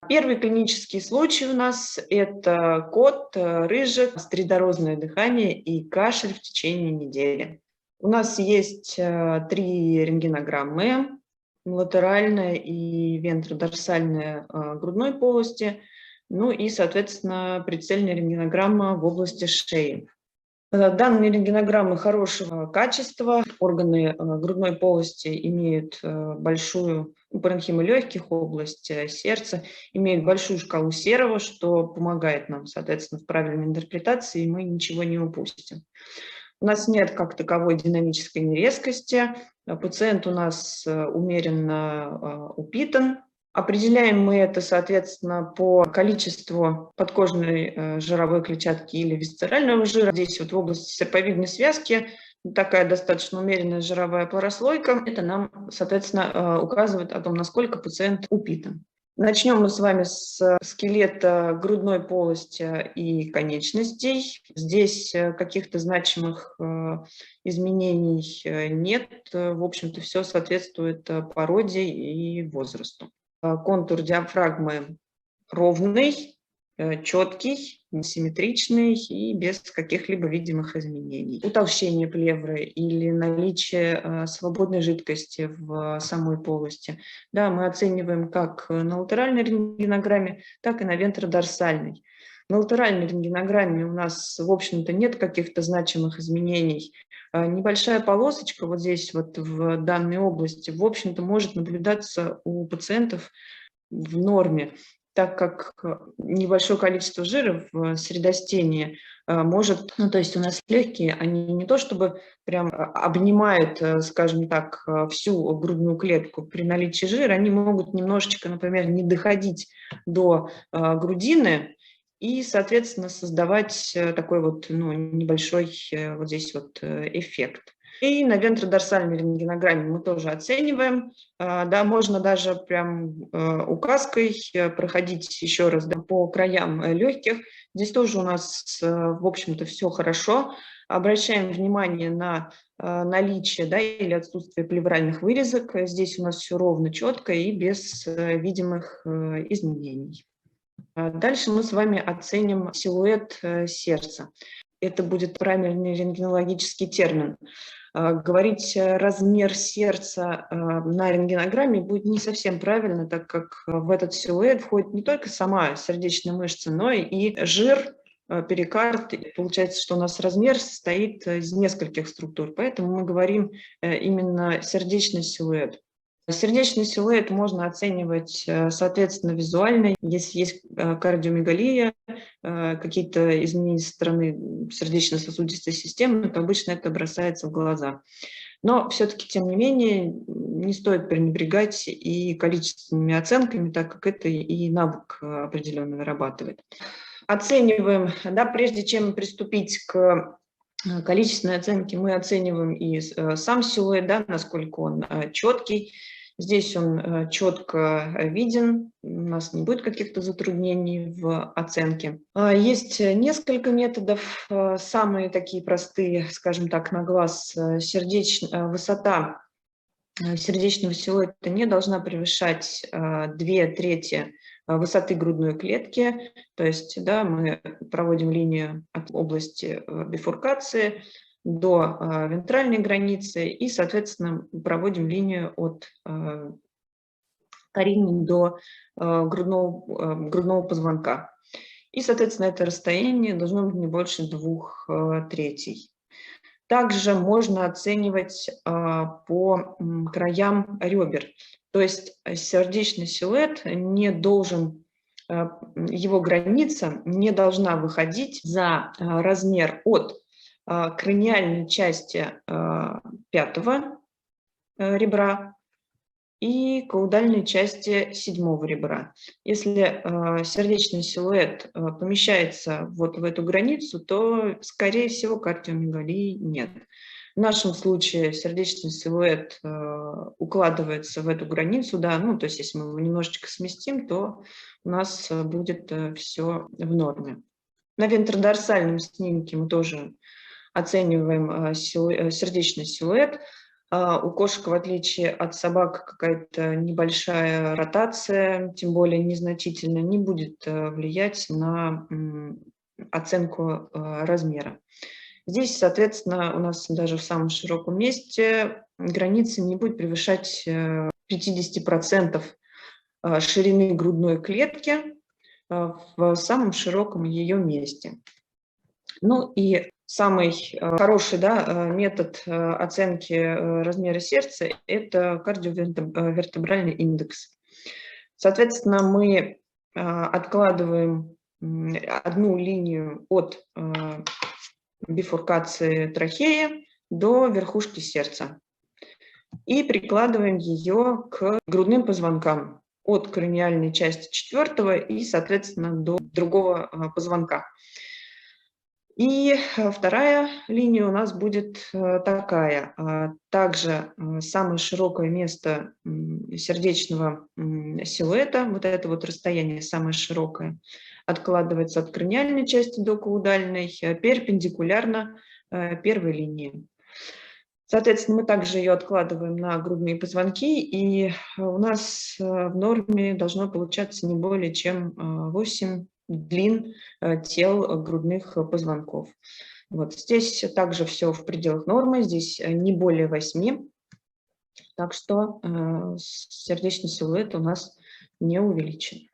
Первый клинический случай у нас – это кот, рыжик, средорозное дыхание и кашель в течение недели. У нас есть 3 рентгенограммы – латеральная и вентродорсальная грудной полости, ну и, соответственно, прицельная рентгенограмма в области шеи. Данные рентгенограммы хорошего качества. Органы грудной полости имеют большую, паренхимы легких, область сердца, имеют большую шкалу Серова, что помогает нам, соответственно, в правильной интерпретации, и мы ничего не упустим. У нас нет как таковой динамической нерезкости. Пациент у нас умеренно упитан. Определяем мы это, соответственно, по количеству подкожной жировой клетчатки или висцерального жира. Здесь вот в области серповидной связки такая достаточно умеренная жировая прослойка. Это нам, соответственно, указывает о том, насколько пациент упитан. Начнем мы с вами с скелета грудной полости и конечностей. Здесь каких-то значимых изменений нет. В общем-то, все соответствует породе и возрасту. Контур диафрагмы ровный, четкий, симметричный и без каких-либо видимых изменений. Утолщение плевры или наличие свободной жидкости в самой полости, да, мы оцениваем как на латеральной рентгенограмме, так и на вентродорсальной. На латеральной рентгенограмме у нас, в общем-то, нет каких-то значимых изменений. Небольшая полосочка вот здесь вот в данной области, в общем-то, может наблюдаться у пациентов в норме, так как небольшое количество жира в средостении может, ну, то есть у нас легкие, они не то чтобы прям обнимают, скажем так, всю грудную клетку. При наличии жира они могут немножечко, например, не доходить до грудины, и, соответственно, создавать такой вот, ну, небольшой вот здесь вот эффект. И на вентродорсальной рентгенограмме мы тоже оцениваем. Да, можно даже прям указкой проходить еще раз, да, по краям легких. Здесь тоже у нас, в общем-то, все хорошо. Обращаем внимание на наличие, да, или отсутствие плевральных вырезок. Здесь у нас все ровно, четко и без видимых изменений. Дальше мы с вами оценим силуэт сердца. Это будет правильный рентгенологический термин. Говорить размер сердца на рентгенограмме будет не совсем правильно, так как в этот силуэт входит не только сама сердечная мышца, но и жир, перикард. Получается, что у нас размер состоит из нескольких структур, поэтому мы говорим именно сердечный силуэт. Сердечный силуэт можно оценивать, соответственно, визуально. Если есть кардиомегалия, какие-то изменения со стороны сердечно-сосудистой системы, то обычно это бросается в глаза. Но все-таки, тем не менее, не стоит пренебрегать и количественными оценками, так как это и навык определенно вырабатывает. Оцениваем, да, прежде чем приступить к количественной оценке, мы оцениваем и сам силуэт, да, насколько он четкий. Здесь он четко виден, у нас не будет каких-то затруднений в оценке. Есть несколько методов, самые такие простые, скажем так, на глаз. Высота сердечного силуэта не должна превышать 2/3 высоты грудной клетки, то есть, да, мы проводим линию от области бифуркации до вентральной границы и, соответственно, проводим линию от кореней до грудного позвонка. И, соответственно, это расстояние должно быть не больше 2/3. Также можно оценивать по краям ребер. То есть сердечный силуэт не должен, его граница не должна выходить за размер от краниальной части 5-го ребра и каудальной части 7-го ребра. Если сердечный силуэт помещается вот в эту границу, то, скорее всего, кардиомегалии нет. В нашем случае сердечный силуэт укладывается в эту границу, да, ну, то есть если мы его немножечко сместим, то у нас будет все в норме. На вентродорсальном снимке мы тоже оцениваем сердечный силуэт. У кошек, в отличие от собак, какая-то небольшая ротация, тем более незначительная, не будет влиять на оценку размера. Здесь, соответственно, у нас даже в самом широком месте граница не будет превышать 50% ширины грудной клетки в самом широком ее месте. Ну и самый хороший, да, метод оценки размера сердца – это кардиовертебральный индекс. Соответственно, мы откладываем одну линию от бифуркации трахеи до верхушки сердца и прикладываем ее к грудным позвонкам от краниальной части 4-го и, соответственно, до другого позвонка. И вторая линия у нас будет такая. Также самое широкое место сердечного силуэта, вот это вот расстояние самое широкое, откладывается от краниальной части до каудальной перпендикулярно первой линии. Соответственно, мы также ее откладываем на грудные позвонки, и у нас в норме должно получаться не более чем 8 длин тел грудных позвонков. Вот здесь также все в пределах нормы, здесь не более 8, так что сердечный силуэт у нас не увеличен.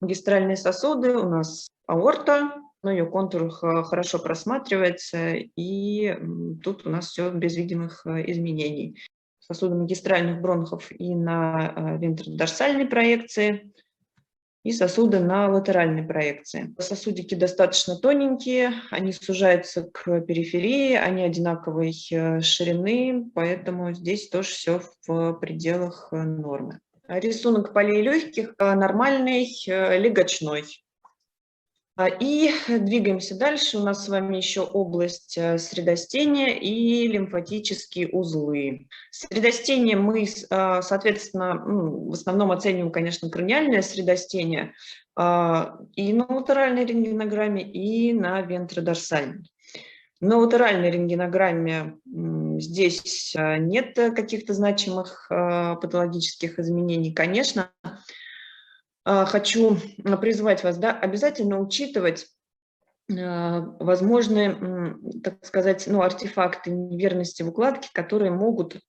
Магистральные сосуды у нас аорта, но ее контур хорошо просматривается, и тут у нас все без видимых изменений. Сосуды магистральных бронхов и на вентродорсальной проекции, и сосуды на латеральной проекции. Сосудики достаточно тоненькие, они сужаются к периферии, они одинаковой ширины, поэтому здесь тоже все в пределах нормы. Рисунок полей легких нормальный, легочной. И двигаемся дальше. У нас с вами еще область средостения и лимфатические узлы. Средостение мы, соответственно, в основном оцениваем, конечно, краниальное средостение и на латеральной рентгенограмме, и на вентродорсальной. На латеральной рентгенограмме здесь нет каких-то значимых патологических изменений. Конечно, хочу призвать вас, да, обязательно учитывать возможные, так сказать, артефакты неверности в укладке, которые могут,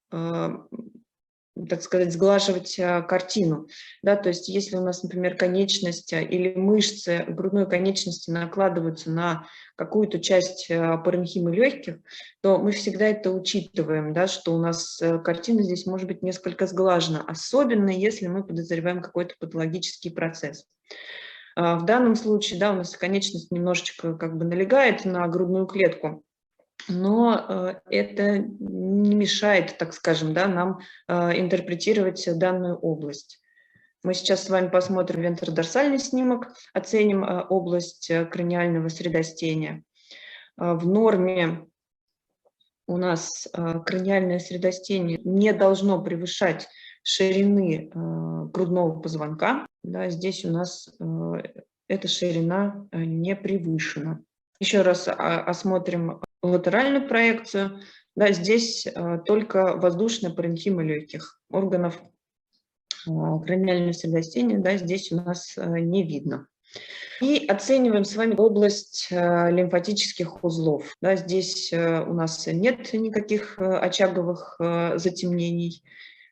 так сказать, сглаживать картину. Да, то есть если у нас, например, конечность или мышцы грудной конечности накладываются на какую-то часть паренхимы легких, то мы всегда это учитываем, да, что у нас картина здесь может быть несколько сглажена, особенно если мы подозреваем какой-то патологический процесс. В данном случае, да, у нас конечность немножечко как бы налегает на грудную клетку, но это не мешает, так скажем, да, нам интерпретировать данную область. Мы сейчас с вами посмотрим вентродорсальный снимок, оценим область краниального средостения. В норме у нас краниальное средостение не должно превышать ширины грудного позвонка. Да, здесь у нас эта ширина не превышена. Еще раз осмотрим латеральную проекцию. Да, здесь только воздушная паренхима легких. Органов краниального средостения, да, здесь у нас не видно. И оцениваем с вами область лимфатических узлов. Да, здесь у нас нет никаких очаговых затемнений,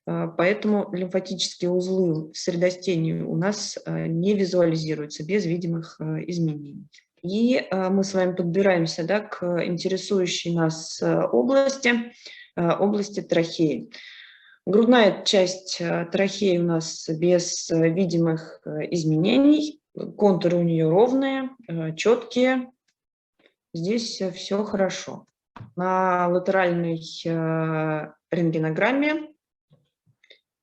поэтому лимфатические узлы в средостении у нас не визуализируются без видимых изменений. И мы с вами подбираемся, да, к интересующей нас области трахеи. Грудная часть трахеи у нас без видимых изменений, контуры у нее ровные, четкие, здесь все хорошо. На латеральной рентгенограмме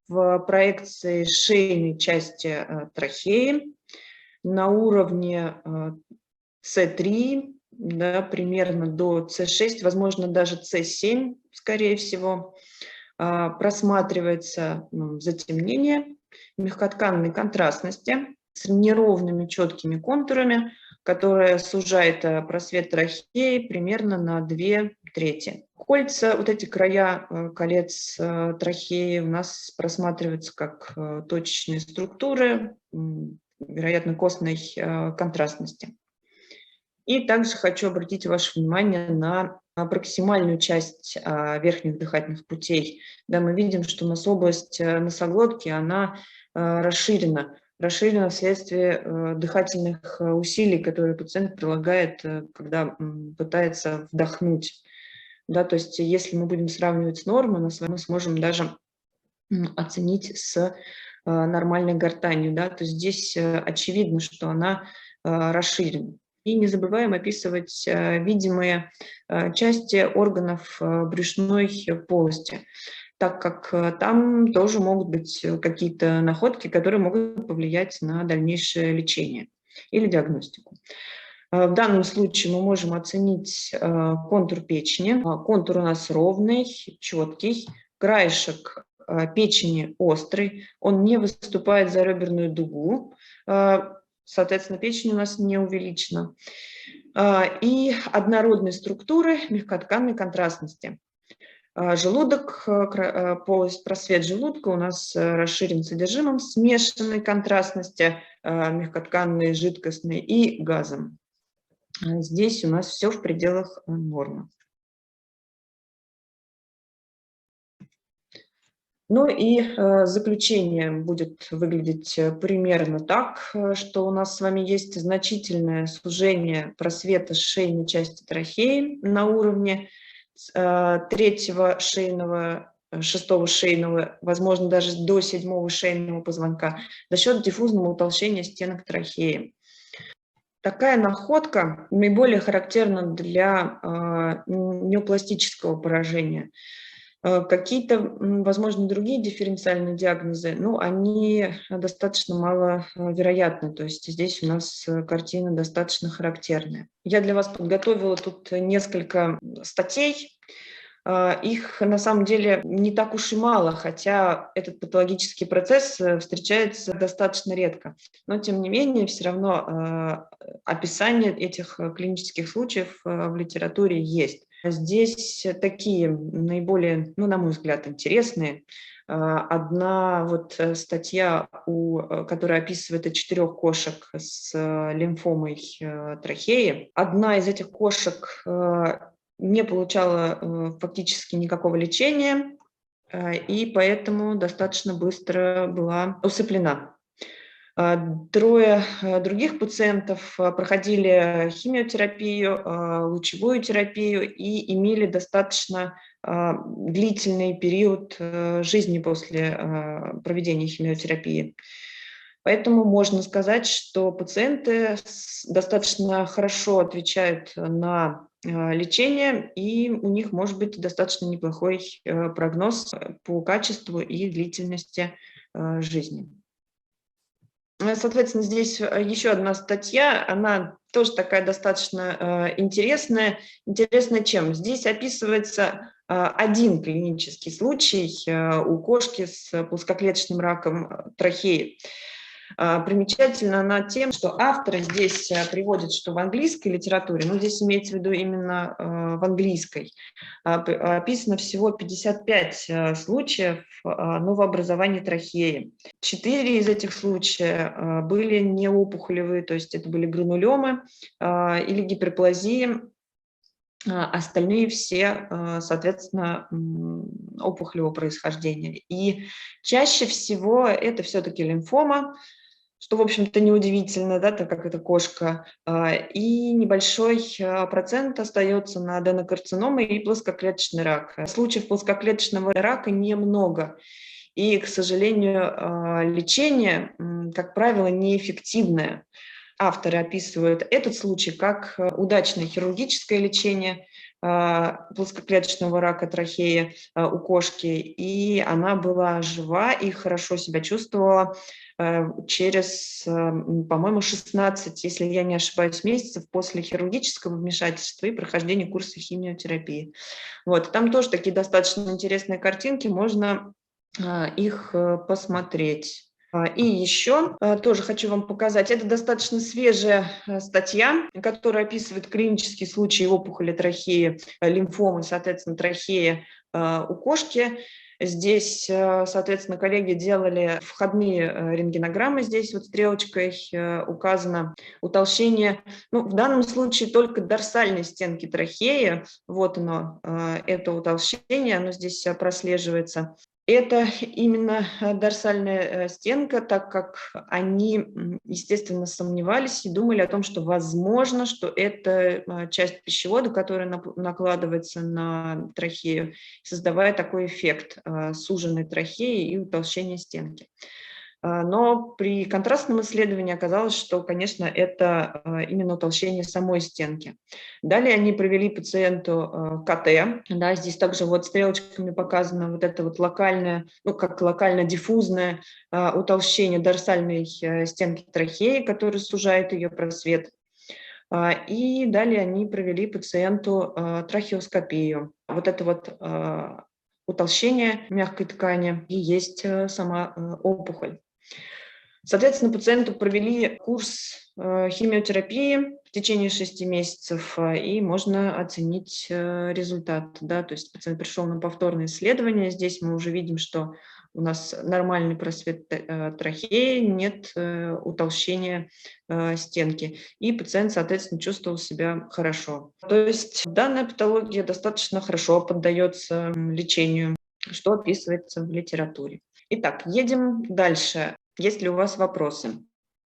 в проекции шейной части трахеи на уровне С3, да, примерно до С6, возможно, даже С7, скорее всего, просматривается затемнение мягкотканной контрастности с неровными четкими контурами, которое сужает просвет трахеи примерно на 2/3. Кольца, вот эти края колец трахеи у нас просматриваются как точечные структуры, вероятно, костной контрастности. И также хочу обратить ваше внимание на проксимальную часть верхних дыхательных путей. Да, мы видим, что у нас область носоглотки, она расширена вследствие дыхательных усилий, которые пациент прилагает, когда пытается вдохнуть. Да, то есть если мы будем сравнивать с нормой, мы сможем даже оценить с нормальной гортанью. Да, то есть здесь очевидно, что она расширена. И не забываем описывать видимые части органов брюшной полости, так как там тоже могут быть какие-то находки, которые могут повлиять на дальнейшее лечение или диагностику. В данном случае мы можем оценить контур печени. Контур у нас ровный, четкий, краешек печени острый, он не выступает за реберную дугу, соответственно, печень у нас не увеличена. И однородные структуры мягкотканной контрастности. Желудок, полость, просвет желудка у нас расширен содержимым смешанной контрастности, мягкотканной, жидкостной и газом. Здесь у нас все в пределах нормы. Ну и заключение будет выглядеть примерно так, что у нас с вами есть значительное сужение просвета шейной части трахеи на уровне третьего шейного, шестого шейного, возможно, даже до седьмого шейного позвонка за счет диффузного утолщения стенок трахеи. Такая находка наиболее характерна для неопластического поражения. Какие-то, возможно, другие дифференциальные диагнозы, ну, они достаточно маловероятны, то есть здесь у нас картина достаточно характерная. Я для вас подготовила тут несколько статей. Их на самом деле не так уж и мало, хотя этот патологический процесс встречается достаточно редко. Но тем не менее, все равно описание этих клинических случаев в литературе есть. Здесь такие наиболее, ну, на мой взгляд, интересные. Одна вот статья, которая описывает 4 кошек с лимфомой трахеи. Одна из этих кошек не получала фактически никакого лечения, и поэтому достаточно быстро была усыплена. 3 других пациентов проходили химиотерапию, лучевую терапию и имели достаточно длительный период жизни после проведения химиотерапии. Поэтому можно сказать, что пациенты достаточно хорошо отвечают на лечение, и у них может быть достаточно неплохой прогноз по качеству и длительности жизни. Соответственно, здесь еще одна статья, она тоже такая достаточно интересная. Интересная чем? Здесь описывается один клинический случай у кошки с плоскоклеточным раком трахеи. Примечательна она тем, что авторы здесь приводят, что в английской литературе, ну здесь имеется в виду именно в английской, описано всего 55 случаев новообразования трахеи. 4 из этих случаев были неопухолевые, то есть это были гранулемы или гиперплазии. Остальные все, соответственно, опухолевого происхождения. И чаще всего это все-таки лимфома, что, в общем-то, неудивительно, да, так как это кошка, и небольшой процент остается на аденокарциномы и плоскоклеточный рак. Случаев плоскоклеточного рака немного, и, к сожалению, лечение, как правило, неэффективное. Авторы описывают этот случай как удачное хирургическое лечение плоскоклеточного рака трахеи у кошки, и она была жива и хорошо себя чувствовала через, по-моему, 16, если я не ошибаюсь, месяцев после хирургического вмешательства и прохождения курса химиотерапии. Вот, там тоже такие достаточно интересные картинки, можно их посмотреть. И еще тоже хочу вам показать, это достаточно свежая статья, которая описывает клинический случай опухоли трахеи, лимфомы, соответственно, трахеи у кошки. Здесь, соответственно, коллеги делали входные рентгенограммы, здесь вот стрелочкой указано утолщение, ну, в данном случае только дорсальной стенки трахеи, вот оно, это утолщение, оно здесь прослеживается. Это именно дорсальная стенка, так как они, естественно, сомневались и думали о том, что возможно, что это часть пищевода, которая накладывается на трахею, создавая такой эффект суженной трахеи и утолщения стенки. Но при контрастном исследовании оказалось, что, конечно, это именно утолщение самой стенки. Далее они провели пациенту КТ. Да, здесь также вот стрелочками показано вот это вот локальное, ну, как локально-диффузное утолщение дорсальной стенки трахеи, которое сужает ее просвет. И далее они провели пациенту трахеоскопию. Вот это вот утолщение мягкой ткани и есть сама опухоль. Соответственно, пациенту провели курс химиотерапии в течение 6 месяцев, и можно оценить результат. Да? То есть пациент пришел на повторное исследование. Здесь мы уже видим, что у нас нормальный просвет трахеи, нет утолщения стенки. И пациент, соответственно, чувствовал себя хорошо. То есть данная патология достаточно хорошо поддается лечению, что описывается в литературе. Итак, едем дальше. Есть ли у вас вопросы?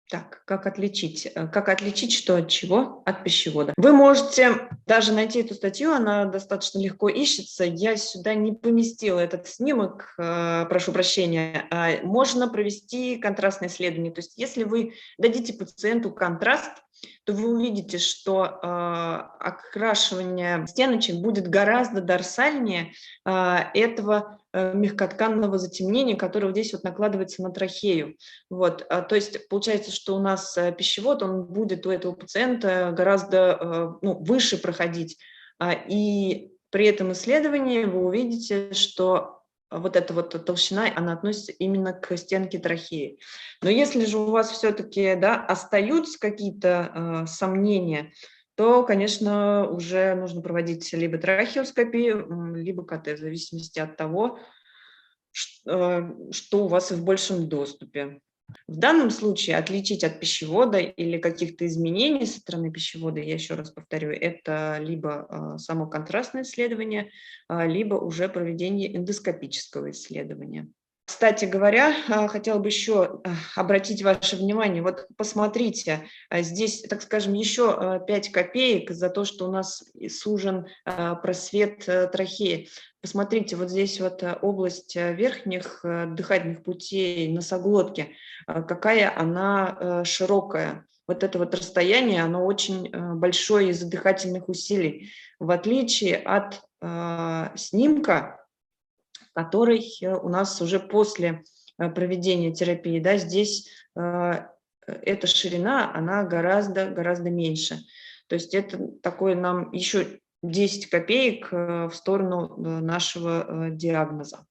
Так, как отличить? Как отличить что от чего? От пищевода. Вы можете даже найти эту статью, она достаточно легко ищется. Я сюда не поместила этот снимок, прошу прощения. Можно провести контрастное исследование. То есть если вы дадите пациенту контраст, то вы увидите, что окрашивание стеночек будет гораздо дорсальнее этого мягкотканного затемнения, которое здесь вот накладывается на трахею. Вот, то есть получается, что у нас пищевод, он будет у этого пациента гораздо выше проходить. И при этом исследовании вы увидите, что вот эта вот толщина, она относится именно к стенке трахеи. Но если же у вас все-таки остаются какие-то сомнения, то, конечно, уже нужно проводить либо трахеоскопию, либо КТ, в зависимости от того, что у вас и в большем доступе. В данном случае отличить от пищевода или каких-то изменений со стороны пищевода, я еще раз повторю, это либо само контрастное исследование, либо уже проведение эндоскопического исследования. Кстати говоря, хотела бы еще обратить ваше внимание, вот посмотрите, здесь, так скажем, еще 5 копеек за то, что у нас сужен просвет трахеи. Посмотрите, вот здесь вот область верхних дыхательных путей носоглотки, какая она широкая. Вот это вот расстояние, оно очень большое из-за дыхательных усилий, в отличие от снимка, который у нас уже после проведения терапии, да, здесь эта ширина, она гораздо меньше. То есть это такое нам еще 10 копеек в сторону нашего диагноза.